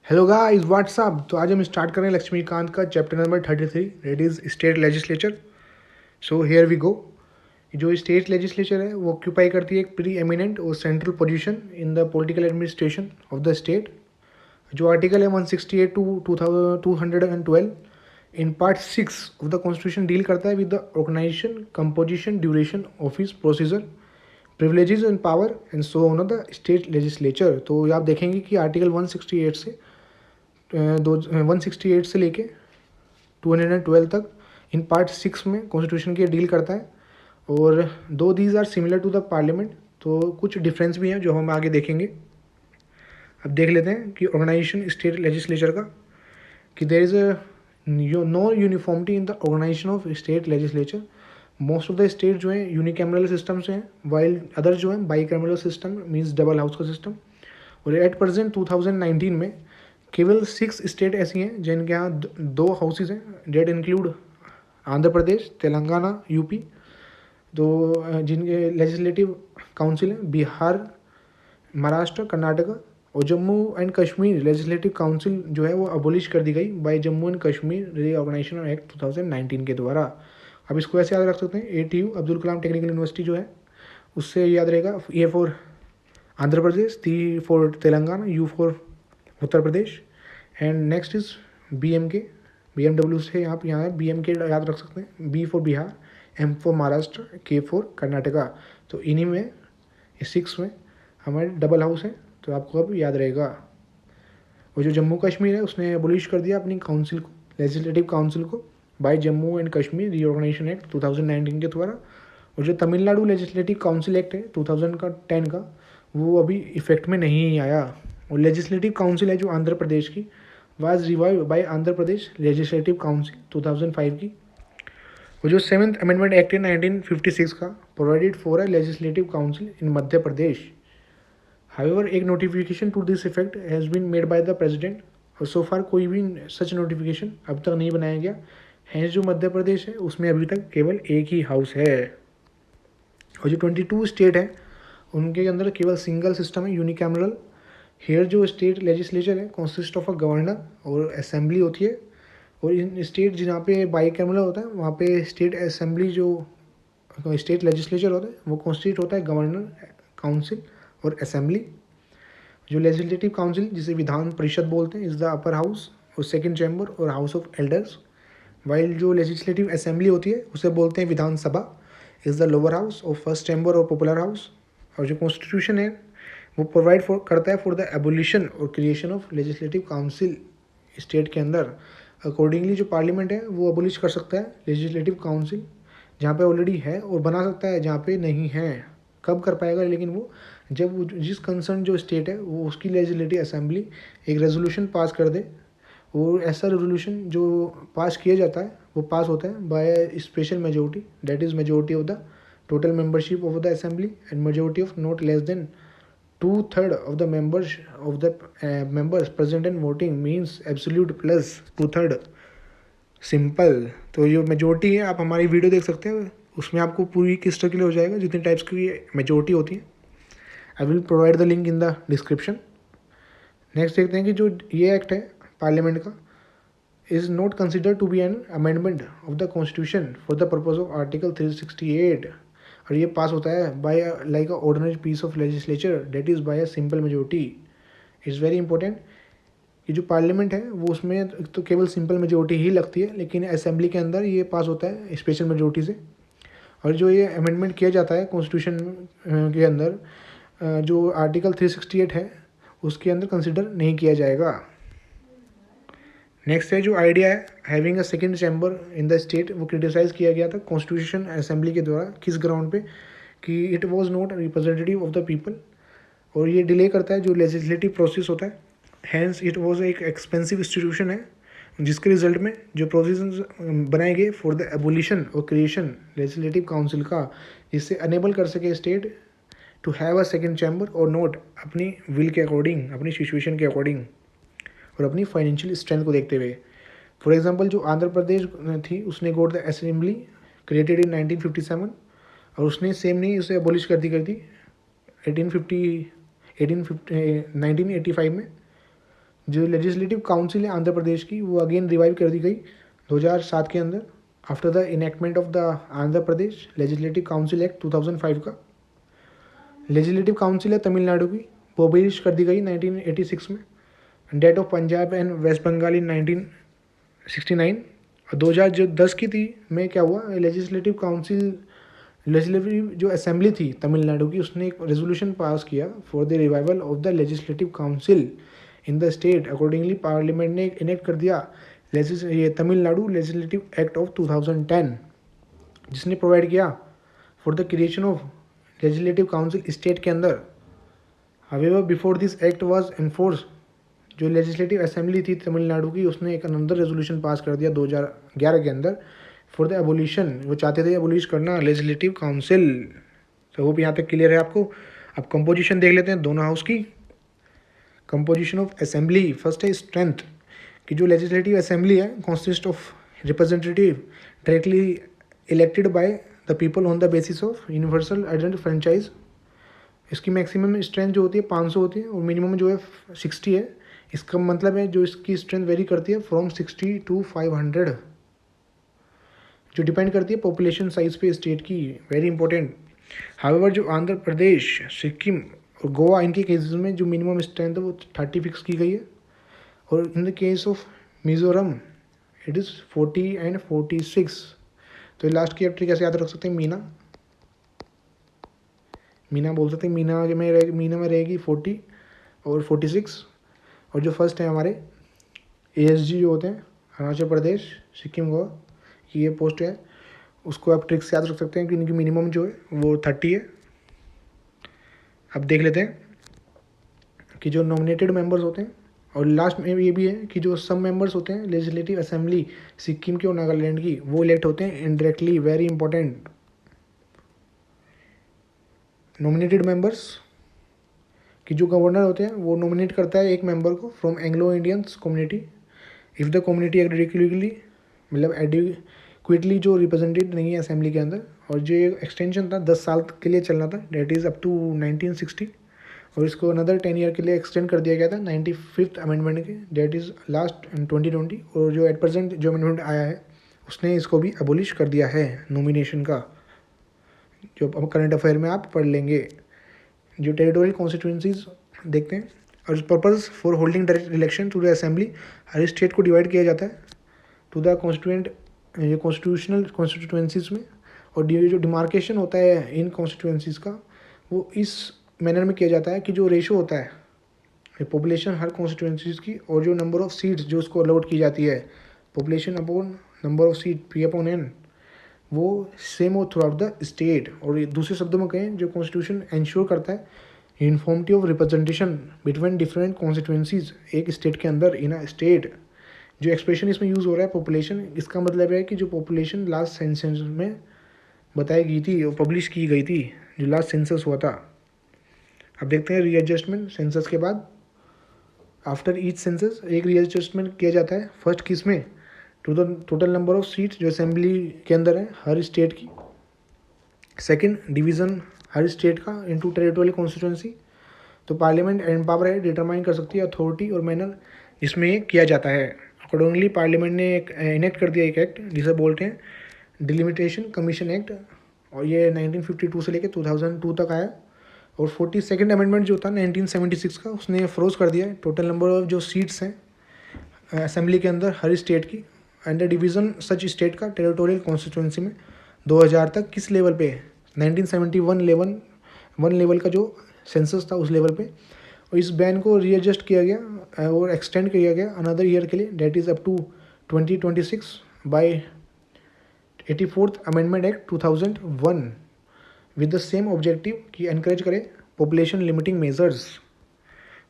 Hello guys what's up. तो आज हम स्टार्ट कर रहे हैं लक्ष्मीकांत का chapter number 33, that is state legislature. So here we go. जो स्टेट लेजिस्लेचर है वो ऑक्यूपाई करती है एक प्री एमिनेंट और central position in the political administration of the state. जो आर्टिकल है 168 to 2212 in part 6 of the constitution deal करता है with the organisation, composition, duration, office, procedure, privileges and power and so on of the state legislature. तो आप देखेंगे कि article 168 से 168 से लेके 212 तक इन पार्ट 6 में कॉन्स्टिट्यूशन की डील करता है। और दो these are similar to the parliament, तो कुछ डिफरेंस भी हैं जो हम आगे देखेंगे। अब देख लेते हैं कि ऑर्गेनाइजेशन स्टेट लेजिस्लेचर का, कि there is no uniformity in the organisation of state legislature. Most of the state जो है यूनिकैमरल सिस्टम से हैं, वाइल अदर जो है bicameral system means double house का सिस्टम। और एट प्रेजेंट 2019 में केवल 6 स्टेट ऐसी हैं जिनके यहाँ दो हाउसेज हैं, that include Andhra Pradesh, Telangana, UP. तो जिनके लेजिस्लेटिव काउंसिल हैं बिहार, महाराष्ट्र, कर्नाटका। और Jammu and Kashmir legislative council जो है वो अबोलिश कर दी गई by Jammu and Kashmir reorganisation act 2019 के द्वारा। अब इसको ऐसे याद रख सकते हैं, ATU Abdul Kalam technical university जो है उससे याद रहेगा A for Andhra Pradesh, T for Telangana, U for Uttar Pradesh and next is BMK। BMW से यहाँ है BMK याद रख सकते हैं, B for Bihar, M for Maharashtra, K for Karnataka. तो इन्हीं में 6 में हमारे डबल हाउस है, तो आपको अब याद रहेगा। और जो जम्मू कश्मीर है उसने अबोलिश कर दिया अपनी काउंसिल को, लेजिस्लेटिव काउंसिल को, by Jammu and Kashmir reorganisation act 2019 के द्वारा। और जो तमिलनाडु लेजिस्लेटिव काउंसिल एक्ट है 2010 का, वो अभी इफेक्ट में नहीं आया। और लेजिस्लेटिव काउंसिल है जो आंध्र प्रदेश की, was revive by Andhra Pradesh legislative council 2005 की। और जो 7th अमेंडमेंट एक्ट है 1956 का, provided for a legislative council in Madhya Pradesh. However एक notification to this effect has been made by the president, और सो फार कोई भी सच नोटिफिकेशन अब तक नहीं बनाया गया है। जो मध्य प्रदेश है उसमें अभी तक केवल एक ही हाउस है। और जो 22 स्टेट है उनके अंदर केवल सिंगल सिस्टम है, यूनिकैमरल। हेयर जो स्टेट लेजिस्लेचर है कॉन्सिस्ट ऑफ अ गवर्नर और असेंबली होती है। और इन स्टेट जहाँ पे बाईकैमरल होता है वहाँ पे स्टेट असेंबली जो स्टेट लेजिस्लेचर होता है वो कॉन्स्टिट्यूट होता है गवर्नर, काउंसिल और असेंबली। जो लेजिस्लेटिव काउंसिल जिसे विधान परिषद बोलते हैं इज़ द अपर हाउस और सेकंड चैम्बर और हाउस ऑफ एल्डर्स। वाइल जो लेजिस्लेटिव असेंबली होती है उसे बोलते हैं विधानसभा, इज़ द लोअर हाउस और फर्स्ट चैम्बर और पॉपुलर हाउस। और जो कॉन्स्टिट्यूशन है वो प्रोवाइड फॉर करता है फॉर द एबोलिशन और creation of legislative council state के अंदर। अकॉर्डिंगली जो पार्लियामेंट है वो अबोलिश कर सकता है लेजिस्लेटिव काउंसिल जहाँ पे ऑलरेडी है, और बना सकता है जहाँ पे नहीं है। कब कर पाएगा, लेकिन वो जब जिस कंसर्न जो स्टेट है वो उसकी लेजिस्लेटिव असेंबली एक रेजोल्यूशन पास कर दे। और ऐसा रेजोल्यूशन जो पास किया जाता है वो पास होता है by special majority, that is majority of the total membership of the assembly and majority of not less than 2/3 of the members present and voting means absolute plus 2/3 simple. तो ये मेजोरिटी है, आप हमारी वीडियो देख सकते हैं, उसमें आपको पूरी क्लियर क्लियर हो जाएगा जितनी टाइप्स की मेजोरिटी होती है। I will provide the link in the description. Next देखते हैं कि जो ये एक्ट है पार्लियामेंट का is not consider to be an amendment of the constitution for the purpose of article 368। और ये पास होता है by like a ordinary piece of legislature that is by a simple majority. It's very important कि जो parliament है वो उसमें तो केवल सिंपल मेजोरिटी ही लगती है, लेकिन असेंबली के अंदर ये पास होता है स्पेशल मेजोरिटी से। और जो ये अमेंडमेंट किया जाता है कॉन्स्टिट्यूशन के अंदर, जो आर्टिकल 368 है उसके अंदर कंसिडर नहीं किया जाएगा। नेक्स्ट है जो आइडिया है having a second chamber in the state, वो क्रिटिसाइज़ किया गया था कॉन्स्टिट्यूशन असेंबली के द्वारा। किस ग्राउंड पे, कि it was not representative of the people, और ये डिले करता है जो लेजिस्लेटिव प्रोसेस होता है। हैंस इट वाज एक एक्सपेंसिव इंस्टीट्यूशन है जिसके रिजल्ट में जो प्रोविजंस बनाए गए फॉर द एबोलिशन और क्रिएशन लेजिस्लेटिव काउंसिल का, जिससे अनेबल कर सके state to have a second chamber और नोट अपनी विल के अकॉर्डिंग, अपनी सिचुएशन के अकॉर्डिंग और अपनी फाइनेंशियल स्ट्रेंथ को देखते हुए। फॉर एग्जांपल जो आंध्र प्रदेश थी उसने गोट द असेंबली क्रिएटेड इन 1957, और उसने सेम नहीं उसे अबोलिश कर दी 1985 में। जो लेजिस्लेटिव काउंसिल है आंध्र प्रदेश की, वो अगेन रिवाइव कर दी गई 2007 के अंदर, after the enactment of the Andhra Pradesh legislative council act 2005 का। लेजिस्लेटिव काउंसिल है तमिलनाडु की, वो अबॉलिश कर दी गई 1986 में। Date of Punjab and West Bengal in 1969। और 2010 की थी में क्या हुआ, लेजिस्लेटिव काउंसिल लेजिस्लेटिव जो असेंबली थी तमिलनाडु की, उसने एक रेजोल्यूशन पास किया for the revival of the legislative council in the state. Accordingly parliament ने इनेक्ट कर दिया ये तमिलनाडु लेजिस्लेटिव एक्ट ऑफ 2010, जिसने प्रोवाइड किया for the creation of legislative council state के अंदर। However before this act was enforce, जो लेजिस्लेटिव असेंबली थी तमिलनाडु की, उसने एक अनदर रेजोल्यूशन पास कर दिया 2011 के अंदर फॉर द एबोलिशन। वो चाहते थे एबोलिश करना लेजिस्लेटिव काउंसिल। तो होप यहाँ तक क्लियर है आपको। अब कंपोजिशन देख लेते हैं दोनों हाउस की। कंपोजिशन ऑफ असेंबली, फर्स्ट है स्ट्रेंथ, कि जो लेजिस्लेटिव असेंबली है consist of representative directly elected by the people on the basis of universal identity franchise. इसकी मैक्सिमम स्ट्रेंथ जो होती है 500 होती है और मिनिमम जो है 60 है। इसका मतलब है जो इसकी स्ट्रेंथ वेरी करती है फ्रॉम 60 to 500, जो डिपेंड करती है पॉपुलेशन साइज पे स्टेट की, वेरी इंपॉर्टेंट। हावेवर जो आंध्र प्रदेश, सिक्किम और गोवा, इनके केसेस में जो मिनिमम स्ट्रेंथ है वो 30 फिक्स की गई है। और इन the case of Mizoram it is 40 and 46। तो लास्ट की एंट्री कैसे याद रख सकते हैं, मीना बोल सकते हैं। मीना में रहेगी 40 और 46। और जो फर्स्ट है हमारे ASG जो होते हैं अरुणाचल प्रदेश, सिक्किम, गोवा की ये पोस्ट है, उसको आप ट्रिक से याद रख सकते हैं कि इनकी मिनिमम जो है वो 30 है। अब देख लेते हैं कि जो नॉमिनेटेड मेंबर्स होते हैं, और लास्ट में ये भी है कि जो सब मेंबर्स होते हैं लेजिस्लेटिव असेंबली सिक्किम के और नागालैंड की, वो इलेक्ट होते हैं indirectly, very important. Nominated members कि जो गवर्नर होते हैं वो नॉमिनेट करता है एक मेंबर को from Anglo Indians community if the community adequately, मतलब एडिक्वेटली जो रिप्रेजेंटेड नहीं है असेंबली के अंदर। और जो एक्सटेंशन था 10 साल के लिए चलना था, डेट इज़ अप टू 1960, और इसको अनदर 10 ईयर के लिए एक्सटेंड कर दिया गया था 95th अमेंडमेंट के, डेट इज़ लास्ट इन 2020। और जो एट प्रेजेंट जो अमेंडमेंट आया है उसने इसको भी अबोलिश कर दिया है नॉमिनेशन का, जो अब करंट अफेयर में आप पढ़ लेंगे। जो टेरिटोरियल कॉन्स्टिट्यूंसीज देखते हैं, और purpose for holding direct election to the assembly, हर स्टेट को डिवाइड किया जाता है टू द कॉन्स्टिट्यूएंट, ये कॉन्स्टिट्यूशनल कॉन्स्टिट्यूंसीज में। और जो डिमार्केशन होता है इन कॉन्स्टिट्यूंसीज का, वो इस मैनर में किया जाता है कि जो रेशो होता है पॉपुलेशन हर कॉन्स्टिट्यूंसीज की, और जो नंबर ऑफ सीट्स जो उसको अलॉट की जाती है, population upon number of seat P/N, वो सेम हो थ्रू आउट द स्टेट। और दूसरे शब्दों में कहें, जो कॉन्स्टिट्यूशन इंश्योर करता है uniformity of representation between different constituencies एक स्टेट के अंदर इन अ स्टेट। जो एक्सप्रेशन इसमें यूज़ हो रहा है पॉपुलेशन, इसका मतलब है कि जो पॉपुलेशन लास्ट सेंसस में बताई गई थी और पब्लिश की गई थी, जो लास्ट सेंसस हुआ था। अब देखते हैं रीएडजस्टमेंट सेंसस के बाद। आफ्टर ईच सेंसस एक रीएडजस्टमेंट किया जाता है। फर्स्ट किस में, to the total number of seats जो असेंबली के अंदर है हर स्टेट की। सेकंड, डिवीज़न हर स्टेट का इनटू टेरिटोरियल कॉन्स्टिट्यूंसी। तो पार्लियामेंट एम्पावर है, डिटरमाइन कर सकती है अथॉरिटी और मैनर इसमें ये किया जाता है। अकॉर्डिंगली पार्लियामेंट ने एक इनेक्ट कर दिया एक एक्ट जिसे बोलते हैं डिलिमिटेशन कमीशन एक्ट, और ये 1952 से लेकर 2002 तक आया। और 42nd अमेंडमेंट जो था 1976 का, उसने फ्रोज कर दिया टोटल नंबर ऑफ जो सीट्स हैं असेंबली के अंदर हर स्टेट की, एंड डिवीज़न सच स्टेट का टेरिटोरियल कॉन्स्टिट्यूंसी में 2000 तक किस लेवल पे, 1971 लेवल का जो सेंसस था उस लेवल पे। और इस बैन को रीएडजस्ट किया गया और एक्सटेंड किया गया अनदर ईयर के लिए, date is up to 2026 by 84th amendment act 2001 with the same objective कि एनकरेज करे पॉपुलेशन लिमिटिंग मेजर्स।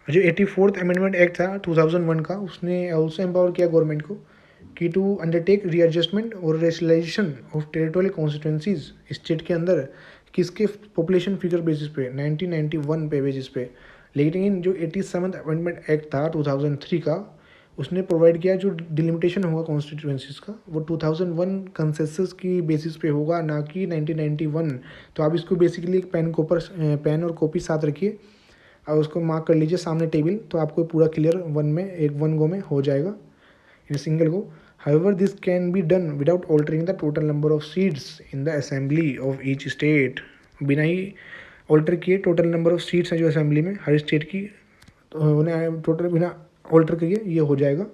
जो 84th अमेंडमेंट एक्ट था 2001 का, उसने ऑल्सो एम्पावर किया गवर्नमेंट को कि टू अंडरटेक रीएडजस्टमेंट और rationalisation of territorial constituencies state के अंदर किसके पॉपुलेशन फिगर बेसिस पे, 1991 पे बेसिस पे। लेकिन जो 87th अमेंडमेंट एक्ट था 2003 का, उसने प्रोवाइड किया जो डिलिमिटेशन होगा कॉन्स्टिट्यूंसीज का वो 2001 कंसेंसस की बेसिस पे होगा, ना कि 1991। तो आप इसको बेसिकली एक पेन और कॉपी साथ रखिए और उसको मार्क कर लीजिए सामने टेबल, तो आपको पूरा क्लियर वन गो में हो जाएगा in single go. However this can be done without altering the total number of seats in the assembly of each state. बिना ही ऑल्टर किए टोटल नंबर ऑफ सीट्स हैं जो असेंबली में हर स्टेट की, तो उन्हें टोटल बिना ऑल्टर किए ये हो जाएगा।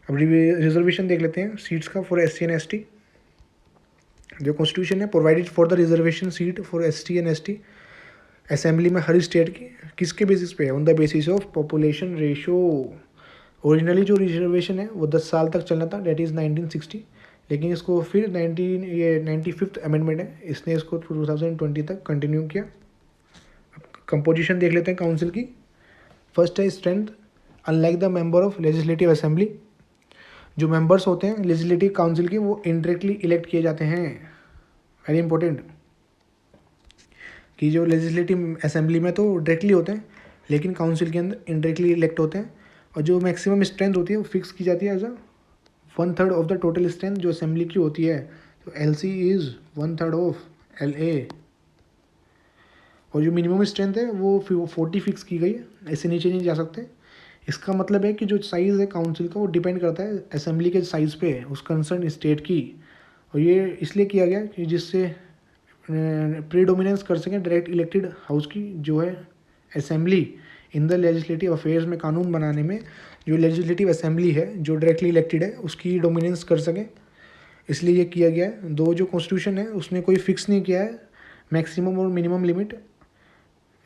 अब रिजर्वेशन देख लेते हैं सीट्स का फॉर SC एंड ST। जो कॉन्स्टिट्यूशन है provided for the reservation seat for ST and ST assembly में हर स्टेट की, किसके बेसिस पे है? On the basis of population ratio. Originally जो रिजर्वेशन है वो 10 साल तक चलना था, डेट इज़ 1960, लेकिन इसको फिर 95th अमेंडमेंट है, इसने इसको 2020 तक कंटिन्यू किया। कंपोजिशन देख लेते हैं काउंसिल की। फर्स्ट है strength. Unlike the member of legislative assembly, जो मेंबर्स होते हैं लेजिस्लेटिव काउंसिल के वो इनडायरेक्टली इलेक्ट किए जाते हैं। वेरी इंपॉर्टेंट कि जो लेजिस्लेटिव असेंबली में तो डायरेक्टली होते हैं, लेकिन काउंसिल के अंदर इनडायरेक्टली इलेक्ट होते हैं। और जो मैक्सिमम स्ट्रेंथ होती है वो फिक्स की जाती है as a 1/3 of the total strength जो असेंबली की होती है। तो LC इज़ 1/3 ऑफ LA। और जो मिनिमम स्ट्रेंथ है वो 40 फिक्स की गई है, ऐसे नीचे नहीं जा सकते। इसका मतलब है कि जो साइज़ है काउंसिल का वो डिपेंड करता है असेंबली के साइज़ पे उस कंसर्न स्टेट की। और ये इसलिए किया गया कि जिससे प्रीडोमिनेंस कर सकें डायरेक्ट इलेक्टेड हाउस की, जो है assembly in the legislative affairs में कानून बनाने में जो लेजिस्लेटिव असेंबली है जो डायरेक्टली इलेक्टेड है उसकी डोमिनेंस कर सकें, इसलिए ये किया गया है। दो जो कॉन्स्टिट्यूशन है उसने कोई फिक्स नहीं किया है मैक्सिमम और मिनिमम लिमिट,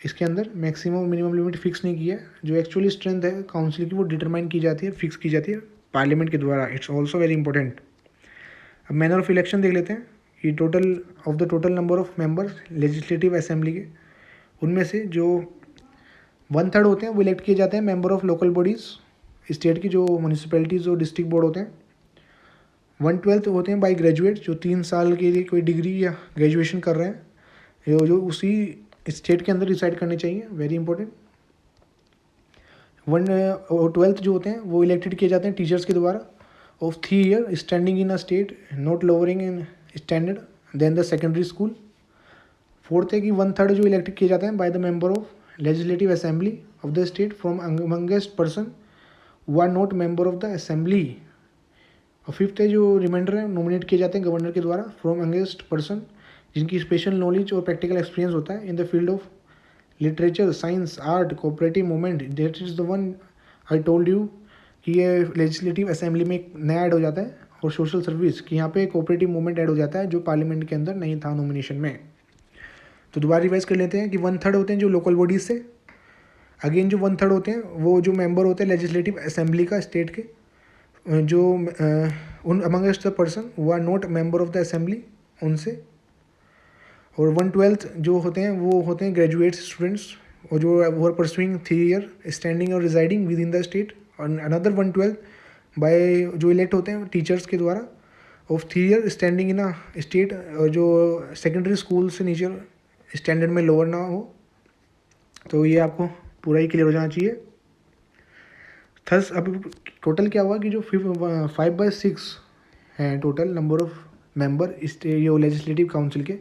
इसके अंदर मैक्सिमम और मिनिमम लिमिट फिक्स नहीं किया है। जो एक्चुअली स्ट्रेंथ है काउंसिल की वो डिटरमाइन की जाती है, फिक्स की जाती है पार्लियामेंट के द्वारा। It's also very important. अब मैनर ऑफ इलेक्शन देख लेते हैं कि total number of members legislative assembly के, उनमें से जो 1/3 होते हैं वो इलेक्ट किए जाते हैं member of local bodies, state की जो म्यूनिसिपैलिटीज़ और डिस्ट्रिक्ट बोर्ड होते हैं। 1/12 होते हैं बाई ग्रेजुएट, जो 3 साल के लिए कोई डिग्री या ग्रेजुएशन कर रहे हैं, जो उसी स्टेट के अंदर डिसाइड करने चाहिए। Very important. 1/12 जो होते हैं वो इलेक्टेड किए जाते हैं टीचर्स के द्वारा of 3 year standing in a state not lowering in standard than the secondary school. 4th है कि 1/3 जो इलेक्टेड किए जाते हैं by the member of legislative assembly of the state from amongst person who are not member of the assembly. और 5th है जो reminder है नॉमिनेट किए जाते हैं गवर्नर के द्वारा फ्रॉम अमंगेस्ट पर्सन जिनकी स्पेशल नॉलेज और प्रैक्टिकल एक्सपीरियंस होता है in the field of literature, science, art, cooperative movement. That is the one I told you कि ये लेजिस्लेटिव असेंबली में एक नया ऐड हो जाता है। और सोशल सर्विस कि यहाँ पे कोऑपरेटिव मूवमेंट ऐड हो जाता है जो पार्लियामेंट के अंदर नहीं था नॉमिनेशन में। तो दोबारा रिवाइज कर लेते हैं कि 1/3 होते हैं जो लोकल बॉडीज से, अगेन जो 1/3 होते हैं वो जो मेंबर होते हैं लेजिस्लेटिव असेंबली का स्टेट के, जो उन amongst the person who are not member of the assembly उनसे। और 1/12 जो होते हैं वो होते हैं ग्रेजुएट स्टूडेंट्स और जो वो आर परसुइंग 3 ईयर स्टैंडिंग और residing with in the state. और अनदर 1/12 बाय जो इलेक्ट होते हैं टीचर्स के द्वारा of 3 year standing in a state, और जो सेकेंडरी स्कूल से नीचे स्टैंडर्ड में लोअर ना हो। तो ये आपको पूरा ही क्लियर हो जाना चाहिए। थस अब टोटल क्या हुआ कि जो 5/6 हैं टोटल नंबर ऑफ मेंबर ये लेजिस्लेटिव काउंसिल के,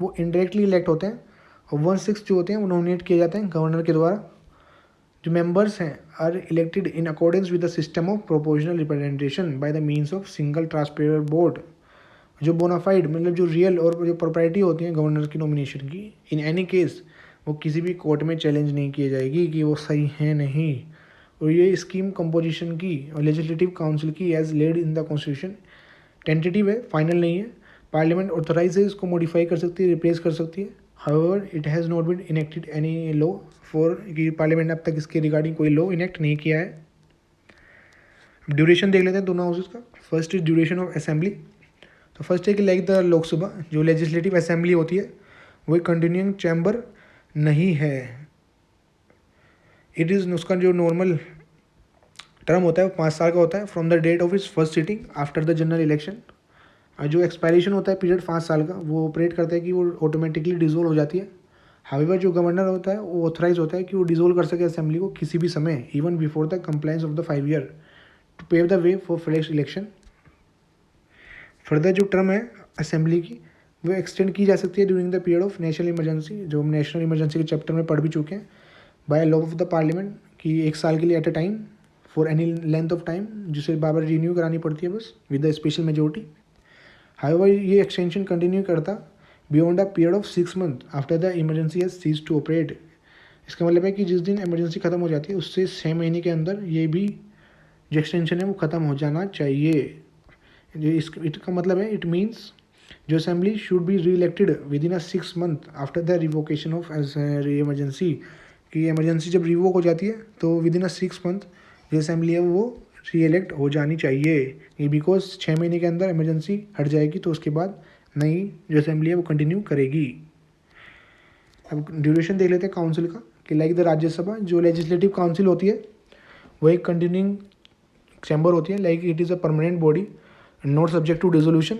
वो इनडायरेक्टली इलेक्ट होते हैं। और 1/6 जो होते हैं वो नॉमिनेट किए जाते हैं गवर्नर के द्वारा। जो मेंबर्स हैं are elected in accordance with the system of proportional representation by the means of single transparent board. जो बोनाफाइड मतलब जो रियल और जो प्रॉपर्टी होती है गवर्नर की नॉमिनेशन की, इन एनी केस वो किसी भी कोर्ट में चैलेंज नहीं की जाएगी कि वो सही है नहीं। और ये स्कीम कंपोजिशन की और लेजिस्लेटिव काउंसिल की as laid in the constitution tentative है, फाइनल नहीं है। पार्लियामेंट ऑथराइज है, इसको मॉडिफाई कर सकती है, रिप्लेस कर सकती है। However it has not been enacted any law for, कि पार्लियामेंट ने अब तक इसके रिगार्डिंग कोई लॉ इनेक्ट नहीं किया है। ड्यूरेशन देख लेते हैं दोनों हाउसेज का। First is duration of assembly. तो फर्स्ट है कि लाइक द लोकसभा जो लेजिस्लेटिव असेंबली होती है वो एक कंटिन्यूइंग चैम्बर नहीं है। इट इज़ उसका जो नॉर्मल टर्म होता है वो 5 साल का होता है from the date of its first sitting after the general election. और जो एक्सपायरेशन होता है पीरियड 5 साल का वो ऑपरेट करता है कि वो ऑटोमेटिकली डिजोल्व हो जाती है। हाउएवर जो गवर्नर होता है वो ऑथराइज होता है कि वो डिजोल्व कर सके असेंबली को किसी भी समय even before the compliance of the 5 year to pave the way for fresh election. Further जो टर्म है असेंबली की वो एक्सटेंड की जा सकती है during the period of national emergency, जो हम नेशनल इमरजेंसी के चैप्टर में पढ़ भी चुके हैं। By law of the parliament कि 1 साल के लिए at a time for any length of time, जिसे बार बार रिन्यू करानी पड़ती है बस with the special majority. However ये एक्सटेंशन कंटिन्यू करता beyond a period of 6 month after the emergency has cease to operate. इसका मतलब है कि जिस दिन इमरजेंसी ख़त्म हो जाती है उससे 6 महीने के अंदर ये भी जो एक्सटेंशन है वो ख़त्म हो जाना चाहिए। इसका मतलब है इट मीन्स जो असेंबली शुड बी री elected with in a 6 month after the revocation of emergency, कि इमरजेंसी जब रिवोक हो जाती है तो विद इन अ 6 मंथ जो असेंबली है वो री इलेक्ट हो जानी चाहिए। ये बिकॉज 6 महीने के अंदर इमरजेंसी हट जाएगी तो उसके बाद नई जो असेंबली है वो कंटिन्यू करेगी। अब ड्यूरेशन देख लेते हैं काउंसिल का कि लाइक द राज्यसभा जो लेजिस्लेटिव काउंसिल होती है वो एक कंटिन्यूइंग चैम्बर होती है, like it is a permanent body not subject to dissolution,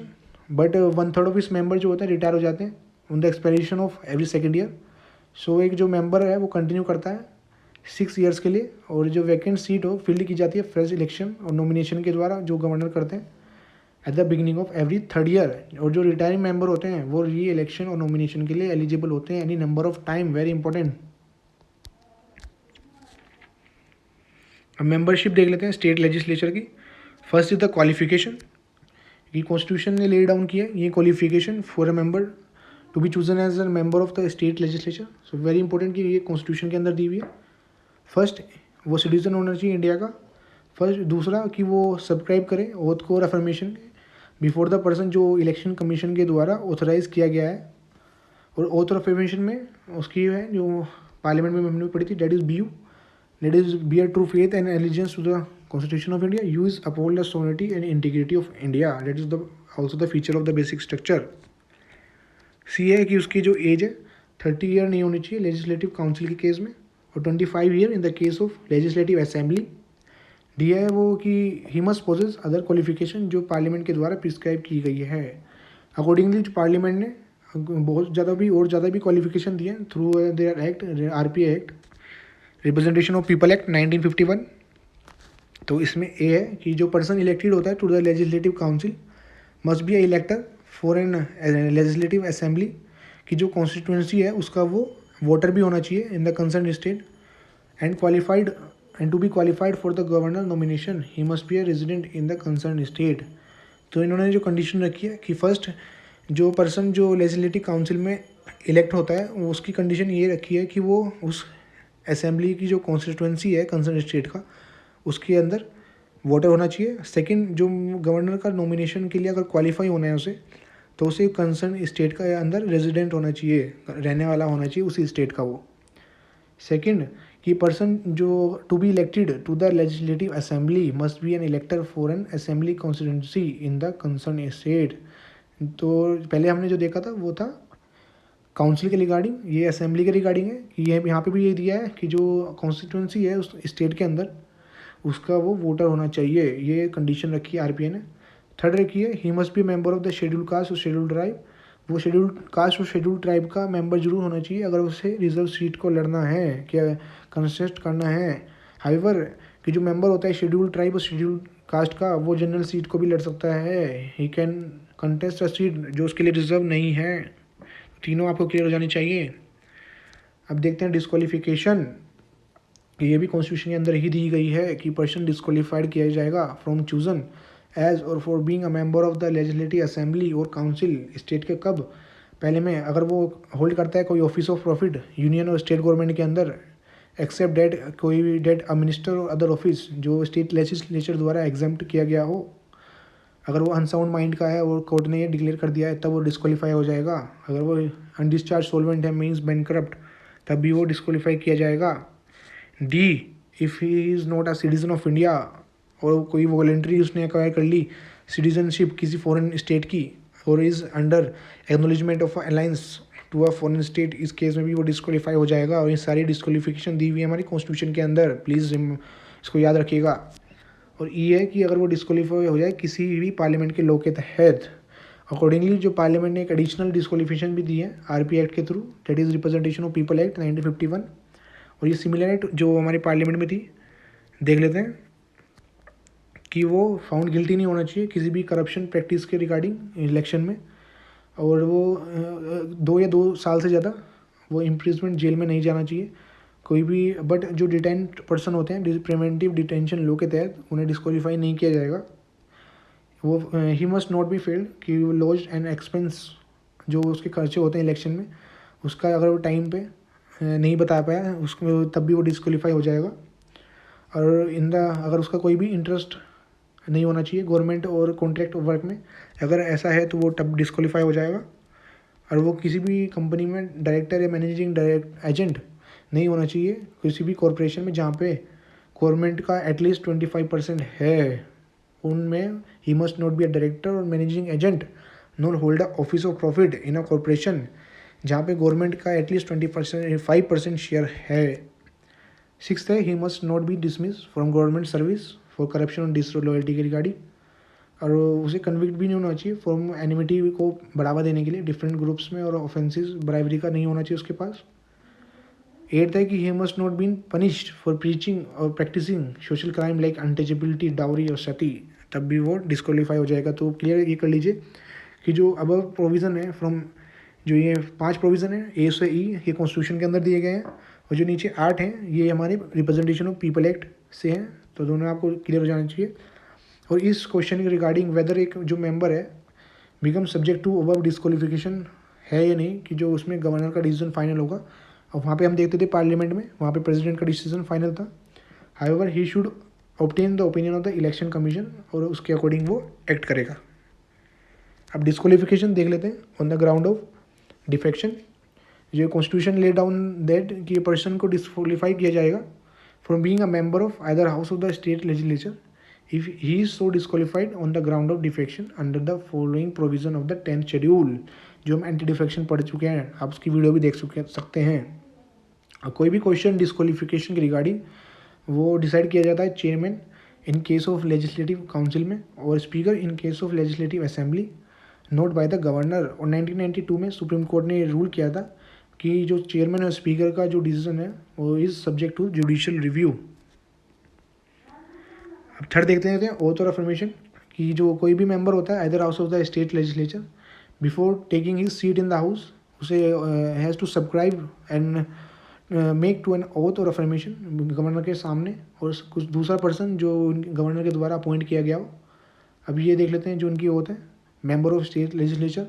but 1/3 of इस मेंबर जो होते हैं रिटायर हो जाते हैं on the expiration of every second year. So एक जो मेंबर है वो कंटिन्यू करता है 6 ईयर्स के लिए, और जो वैकेंट सीट हो फिल्ड की जाती है फ्रेश इलेक्शन और नॉमिनेशन के द्वारा जो गवर्नर करते हैं at the beginning of every 3rd year. और जो रिटायरिंग मेंबर होते हैं वो री इलेक्शन और नॉमिनेशन के लिए एलिजिबल होते हैं any number of time, very important. अब मेंबरशिप देख लेते हैं स्टेट लेजिस्लेचर की। फर्स्ट इज द क्वालिफिकेशन, ये कॉन्स्टिट्यूशन ने ले डाउन किया है ये qualification for a member to be chosen as a member of the state legislature. So very important कि ये कॉन्स्टिट्यूशन के अंदर दी हुई है। फर्स्ट वो सिटीजन होना चाहिए इंडिया का, फर्स्ट। दूसरा कि वो सब्सक्राइब करे ओथ को और अफर्मेशन बिफोर द पर्सन जो इलेक्शन कमीशन के द्वारा ऑथराइज किया गया है। और ओथ और अफर्मेशन में उसकी है जो पार्लियामेंट में हमने पढ़ी थी, that is BU, that is bear true faith and allegiance to the Constitution of India, use uphold the sovereignty and integrity of India, that is the also the feature of the basic structure। सी है कि उसकी जो as है 30 year नहीं होनी चाहिए legislative council के case में, और 25 year in the case of legislative assembly. D है वो कि he must possess other qualification जो पार्लियामेंट के द्वारा प्रिस्क्राइब की गई है। अकॉर्डिंगली जो पार्लियामेंट ने बहुत ज़्यादा भी क्वालिफिकेशन दिए through their act RPA act, representation of people act 1951। तो इसमें ए है कि जो पर्सन इलेक्टेड होता है to the legislative council must be a elector for an legislative assembly, की जो कॉन्स्टिट्यूंसी है उसका वो वोटर भी होना चाहिए in the concern state, and qualified and to be qualified for the governor nomination he must be a resident in the concern state. तो इन्होंने जो कंडीशन रखी है कि फर्स्ट जो पर्सन जो लेजिस्लेटिव काउंसिल में इलेक्ट होता है उसकी कंडीशन ये रखी है कि वो उस असेंबली की जो कॉन्स्टिट्यूंसी है कंसर्न स्टेट का उसके अंदर वोटर होना चाहिए। सेकंड जो गवर्नर का नॉमिनेशन के लिए अगर क्वालिफाई होना है उसे, तो उसे कंसर्न स्टेट का अंदर रेजिडेंट होना चाहिए, रहने वाला होना चाहिए उसी स्टेट का वो। सेकंड कि पर्सन जो to be elected to the legislative assembly must be an elector for an assembly constituency in the concern state. तो पहले हमने जो देखा था वो था काउंसिल के रिगार्डिंग, ये असेंबली के रिगार्डिंग है कि ये यहाँ पे भी ये दिया है कि जो कॉन्स्टिट्यूंसी है उस स्टेट के अंदर उसका वो वोटर होना चाहिए, ये कंडीशन रखी है RPA ने। थर्ड रखी है ही must B member of the schedule caste और शेड्यूल ट्राइब, वो शेड्यूल कास्ट और शेड्यूल ट्राइब का मेंबर जरूर होना चाहिए अगर उसे रिजर्व सीट को लड़ना है, क्या कंटेस्ट करना है। हाउएवर कि जो मेंबर होता है शेड्यूल ट्राइब और शेड्यूल कास्ट का वो जनरल सीट को भी लड़ सकता है, he can contest a seat जो उसके लिए रिजर्व नहीं है। तीनों आपको क्लियर हो जानी चाहिए। अब देखते हैं डिस्क्वालिफिकेशन, ये भी कॉन्स्टिट्यूशन के अंदर ही दी गई है कि पर्सन डिस्क्वालीफाइड किया जाएगा फ्रॉम चूजन एज और for being a member of the legislative assembly और काउंसिल स्टेट के कब, पहले में अगर वो होल्ड करता है कोई ऑफिस ऑफ प्रॉफिट यूनियन और स्टेट गवर्नमेंट के अंदर, एक्सेप्ट डेट कोई भी डेट अ मिनिस्टर और अदर ऑफिस जो स्टेट लेजिस्लेचर द्वारा एग्जाम्प्ट किया गया हो। अगर वो अनसाउंड माइंड का है और कोर्ट ने ये डिक्लेयर कर दिया है तब वो डिस्क्वालीफाई हो जाएगा। अगर वो अनडिस्चार्ज सोलवेंट है मीन्स बैंकरप्ट तब भी वो डिस्क्वालीफाई किया जाएगा। D if he is not a citizen of India, और कोई वॉलेंट्री उसने एक्वायर कर ली सिटीजनशिप किसी फॉरेन स्टेट की और is under acknowledgement of alliance to a foreign state, इस केस में भी वो डिस्क्वालीफाई हो जाएगा। और ये सारी डिस्क्वालिफिकेशन दी हुई है हमारी कॉन्स्टिट्यूशन के अंदर, प्लीज़ इसको याद रखिएगा। और ये है कि अगर वो डिस्क्वालीफाई हो जाए किसी भी पार्लियामेंट के लॉ के तहत, अकॉर्डिंगली जो पार्लियामेंट ने एक एडिशनल डिस्क्वालिफिकेशन भी दी है RPA एक्ट के through, that is representation of people act 1951। और ये सिमिलर एक्ट जो हमारे पार्लियामेंट में थी, देख लेते हैं कि वो फाउंड गिल्टी नहीं होना चाहिए किसी भी करप्शन प्रैक्टिस के रिगार्डिंग इलेक्शन में, और वो 2 या 2 साल से ज़्यादा वो इम्प्रिजमेंट जेल में नहीं जाना चाहिए कोई भी बट जो डिटेंट पर्सन होते हैं प्रिवेंटिव डिटेंशन लॉ के तहत उन्हें डिस्क्वालीफाई नहीं किया जाएगा। वो ही मस्ट नॉट बी फेल्ड कि वो लॉज एंड एक्सपेंस जो उसके खर्चे होते हैं इलेक्शन में उसका अगर वो टाइम पे नहीं बता पाया उसको तब भी वो डिस्क्वालीफाई हो जाएगा। और अगर उसका कोई भी इंटरेस्ट नहीं होना चाहिए गवर्नमेंट और कॉन्ट्रैक्ट वर्क में, अगर ऐसा है तो वो तब डिस्क्वालीफाई हो जाएगा। और वो किसी भी कंपनी में डायरेक्टर या मैनेजिंग एजेंट नहीं होना चाहिए किसी भी कॉरपोरेशन में जहाँ पे गवर्नमेंट का एटलीस्ट 25% है, उनमें ही must not be a director और managing agent not hold a office of profit in a corporation जहाँ पे गवर्नमेंट का एटलीस्ट 5% शेयर है। 6th है ही must not B dismiss from government service for corruption और डिसलॉयल्टी के रिगार्डिंग, और उसे कन्विक्ट भी नहीं होना चाहिए फॉर्म एनिमिटी को बढ़ावा देने के लिए डिफरेंट ग्रुप्स में, और ऑफेंसिस ब्राइबरी का नहीं होना चाहिए उसके पास। 8th है कि he must not been punished for preaching और practicing social crime like untouchability, dowry और सती, तब भी वो डिस्क्वालीफाई हो जाएगा। तो क्लियर ये कर लीजिए कि जो अब प्रोविज़न है फ्रॉम जो ये 5 प्रोविज़न है ए से ई ये कॉन्स्टिट्यूशन के अंदर दिए गए हैं, और जो नीचे 8 हैं ये हमारे रिप्रेजेंटेशन ऑफ पीपल एक्ट से हैं। तो दोनों आपको क्लियर हो जाना चाहिए। और इस क्वेश्चन के रिगार्डिंग वेदर एक जो मेंबर है become subject to above disqualification है या नहीं, कि जो उसमें गवर्नर का डिसीजन फाइनल होगा, और वहाँ पे हम देखते थे पार्लियामेंट में वहाँ पे प्रेसिडेंट का डिसीजन फाइनल था। However he should obtain the opinion of the election commission, और उसके अकॉर्डिंग वो एक्ट करेगा। अब डिस्क्वालिफिकेशन देख लेते हैं on the ground of defection. जो कॉन्स्टिट्यूशन ले डाउन दैट कि पर्सन को डिस्क्वालीफाई किया जाएगा from being a member of either house of the state legislature if he is so disqualified on the ground of defection under the following provision of the 10th schedule, जो हम anti defection पढ़ चुके हैं, आप उसकी video भी देख सकते हैं। और कोई भी क्वेश्चन डिस्क्वालिफिकेशन के रिगार्डिंग वो डिसाइड किया जाता है chairman in case of legislative council में, और speaker in case of legislative assembly note by the governor. और 1992 में सुप्रीम कोर्ट ने रूल किया था कि जो चेयरमैन और स्पीकर का जो डिसीजन है वो is subject to judicial review. अब थर्ड देखते हैं ओथ और अफर्मेशन, कि जो कोई भी मेंबर होता है either house of the state legislature before taking his seat in the house उसे has to subscribe and make to an oath और अफर्मेशन गवर्नर के सामने, और कुछ दूसरा पर्सन जो गवर्नर के द्वारा अपॉइंट किया गया हो। अब ये देख लेते हैं जो उनकी ओथ है। मेंबर ऑफ स्टेट लेजिस्लेचर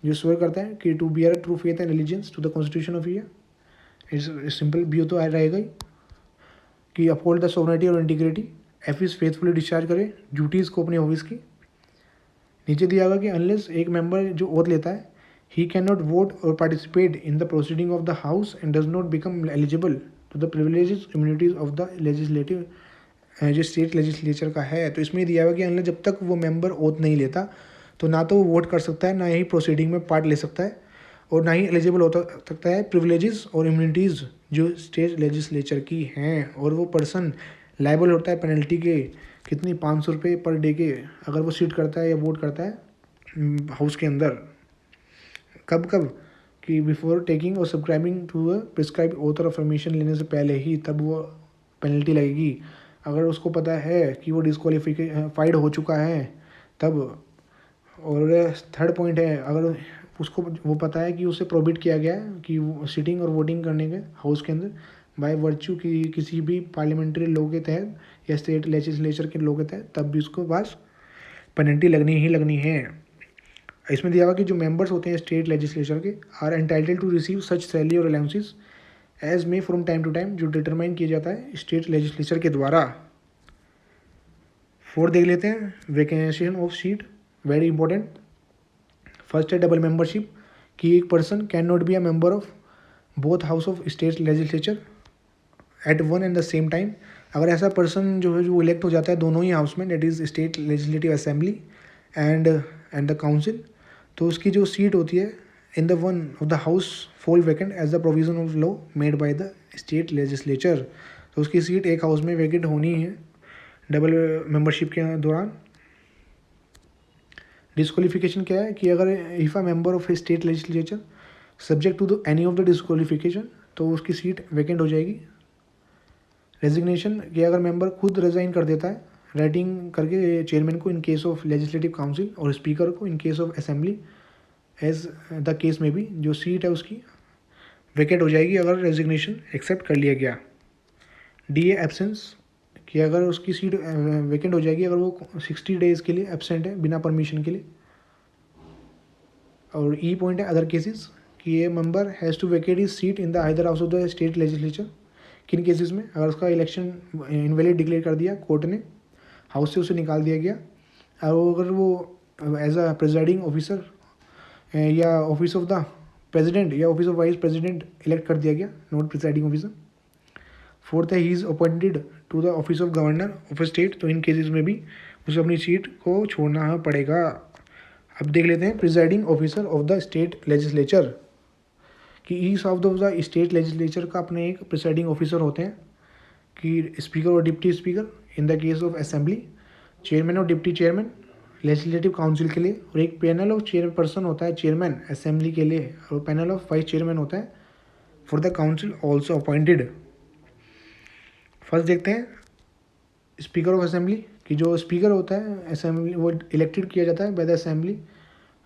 जो स्वेयर करता है कि to bear true faith and allegiance to the constitution of India, इस सिंपल भी तो रहेगा ही कि अपहोल्ड द सोवरेनिटी और इंटीग्रिटी, ऑफिस फेथफुली डिस्चार्ज करे ड्यूटीज़ को अपने ऑफिस की। नीचे दिया हुआ कि अनलेस एक मेंबर जो ओथ लेता है ही कैन नॉट वोट और participate in the proceeding of the house and does not become eligible to the privileges immunities of the legislative, जो स्टेट लेजिस्लेचर का है। तो इसमें दिया हुआ कि अनलेस जब तक वो मेंबर ओथ नहीं लेता तो ना तो वो वोट कर सकता है, ना ही प्रोसीडिंग में पार्ट ले सकता है, और ना ही एलिजिबल हो सकता है प्रिविलेजेस और इम्यूनिटीज़ जो स्टेट लेजिस्लेचर की हैं। और वो पर्सन लाइबल होता है पेनल्टी के कितनी 500 रुपये पर डे के, अगर वो सीट करता है या वोट करता है हाउस के अंदर। कब कि बिफोर टेकिंग और subscribing to a prescribe oath और अफर्मेशन लेने से पहले ही तब वो पेनल्टी लगेगी। अगर उसको पता है कि वो डिस्क्वालीफाइड हो चुका है तब। और थर्ड पॉइंट है अगर उसको वो पता है कि उसे प्रोहिबिट किया गया है कि वो सिटिंग और वोटिंग करने के हाउस के अंदर बाय वर्च्यू की किसी भी पार्लियामेंट्री लॉ के तहत या स्टेट लेजिस्लेचर के लॉ के तहत, तब भी उसको पास पेनल्टी लगनी ही लगनी है। इसमें दिया हुआ कि जो मेंबर्स होते हैं स्टेट लेजिस्लेचर के are entitled to receive such salary और allowances as may from time to time, जो डिटरमाइन किया जाता है स्टेट लेजिस्लेचर के द्वारा। 4 देख लेते हैं vacation of seat, very important. First है डबल मेंबरशिप, कि एक person can not be a member of both house of state legislature at one and the same time. अगर ऐसा पर्सन जो है जो इलेक्ट हो जाता है दोनों ही हाउस में, that is state legislative assembly and the council, तो उसकी जो सीट होती है in the one of the house fall vacant as the provision of law made by the state legislature. तो उसकी सीट एक हाउस में वैकेंट होनी है डबल मेंबरशिप के दौरान। डिस्क्वालिफिकेशन क्या है कि अगर if a member of a state legislature subject to the any of the disqualification, तो उसकी सीट वैकेंट हो जाएगी। रेजिग्नेशन, कि अगर मेंबर खुद रिजाइन कर देता है राइटिंग करके चेयरमैन को in case of legislative council और स्पीकर को in case of assembly as the case में भी, जो सीट है उसकी वेकेट हो जाएगी अगर रेजिग्नेशन एक्सेप्ट कर लिया गया। डी है एब्सेंस, कि अगर उसकी सीट वेकेंट हो जाएगी अगर वो 60 डेज़ के लिए एब्सेंट है बिना परमिशन के लिए। और ई पॉइंट है अदर केसेस, कि ये member has to vacate his seat in the either house of the state legislature. किन केसेस में? अगर उसका इलेक्शन इनवैलिड डिक्लेयर कर दिया कोर्ट ने, हाउस से उसे निकाल दिया गया, और अगर वो एज अ प्रेजाइडिंग ऑफिसर या ऑफिस ऑफ द प्रेसिडेंट या office of vice president elect कर दिया गया, नॉट प्रिसाइडिंग ऑफिसर। फोर्थ है he is appointed to the office of governor of a state, तो इन केसेस में भी उसे अपनी सीट को छोड़ना पड़ेगा। अब देख लेते हैं presiding officer of the state legislature, कि each of the state legislature का अपने एक प्रिसाइडिंग ऑफिसर होते हैं, कि स्पीकर और deputy speaker in the case of assembly, chairman और डिप्टी चेयरमैन लेजिस्लेटिव काउंसिल के लिए, और एक पैनल ऑफ चेयरपर्सन होता है चेयरमैन असेंबली के लिए, और पैनल ऑफ वाइस चेयरमैन होता है for the council also appointed. First देखते हैं स्पीकर ऑफ असेंबली, कि जो स्पीकर होता है असेंबली वो इलेक्टेड किया जाता है बाय द असेंबली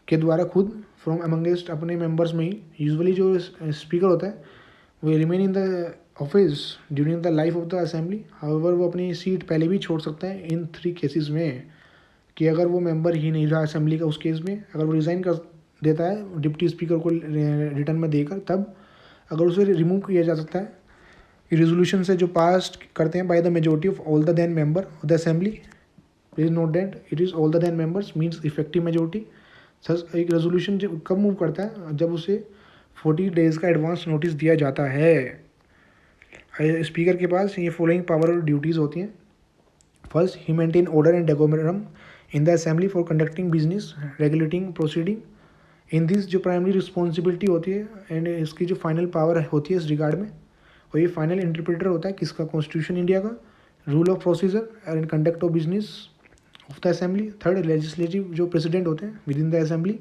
के द्वारा खुद फ्रॉम अमंगेस्ट अपने मेंबर्स में ही। यूजुअली जो स्पीकर होता है वो remain in the office during the life of the assembly, however वो अपनी सीट पहले भी छोड़ सकता है इन 3 केसेस में, कि अगर वो मेंबर ही नहीं रहा असेंबली का उस केस में, अगर वो रिज़ाइन कर देता है डिप्टी स्पीकर को रिटर्न में देकर, तब अगर उसे रिमूव किया जा सकता है रेजोल्यूशन से जो पास करते हैं by the majority of all the then member of the assembly. Please note that it is all the then members means effective majority. Such एक रेजोल्यूशन कब मूव करता है? जब उसे 40 डेज़ का एडवांस नोटिस दिया जाता है। स्पीकर के पास ये फॉलोइंग पावर और ड्यूटीज़ होती हैं। First, he maintain order and decorum in the assembly for conducting business regulating proceeding. In this जो प्राइमरी रिस्पॉन्सिबिलिटी होती है एंड इसकी जो फाइनल पावर होती है इस रिगार्ड में, और ये फाइनल इंटरप्रेटर होता है किसका? कॉन्स्टिट्यूशन इंडिया का, rule of procedure and conduct of business of the assembly. Third, legislative जो प्रेसिडेंट होते हैं विद इन द असेंबली,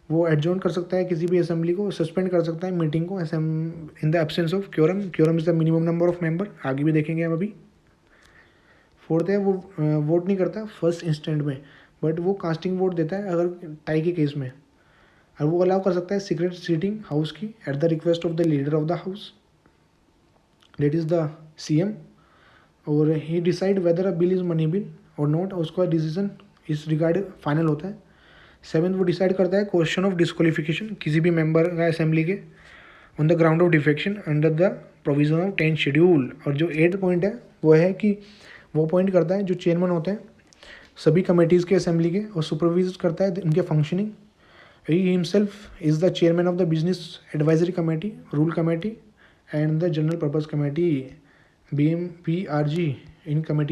वो एडजॉर्न कर सकता है किसी भी असेंबली को, सस्पेंड कर सकता है मीटिंग को in the absence of quorum. Quorum is the minimum number of member, आगे भी देखेंगे हम अभी। फोर्थ है वो वोट नहीं करता फर्स्ट इंस्टेंट में, बट वो कास्टिंग वोट देता है अगर टाई के केस में, और वो अलाउ कर सकता है सीक्रेट सीटिंग हाउस की at the request of the leader of the house, that is the CM, और he decide whether a bill is money bill और नॉट, उसका डिसीजन इस रिगार्ड फाइनल होता है। सेवन्थ, वो डिसाइड करता है क्वेश्चन ऑफ डिस्क्वालिफिकेशन किसी भी मेंबर का असेंबली के on the ground of defection under the provision of 10th schedule. और जो 8th पॉइंट है वो है कि वो अपॉइंट करता है जो चेयरमैन होते हैं सभी कमेटीज़ के असेंबली के, और सुपरवाइज करता है उनके functioning. He himself is the chairman of the business advisory committee, rule committee and the general purpose committee BMPRG in committee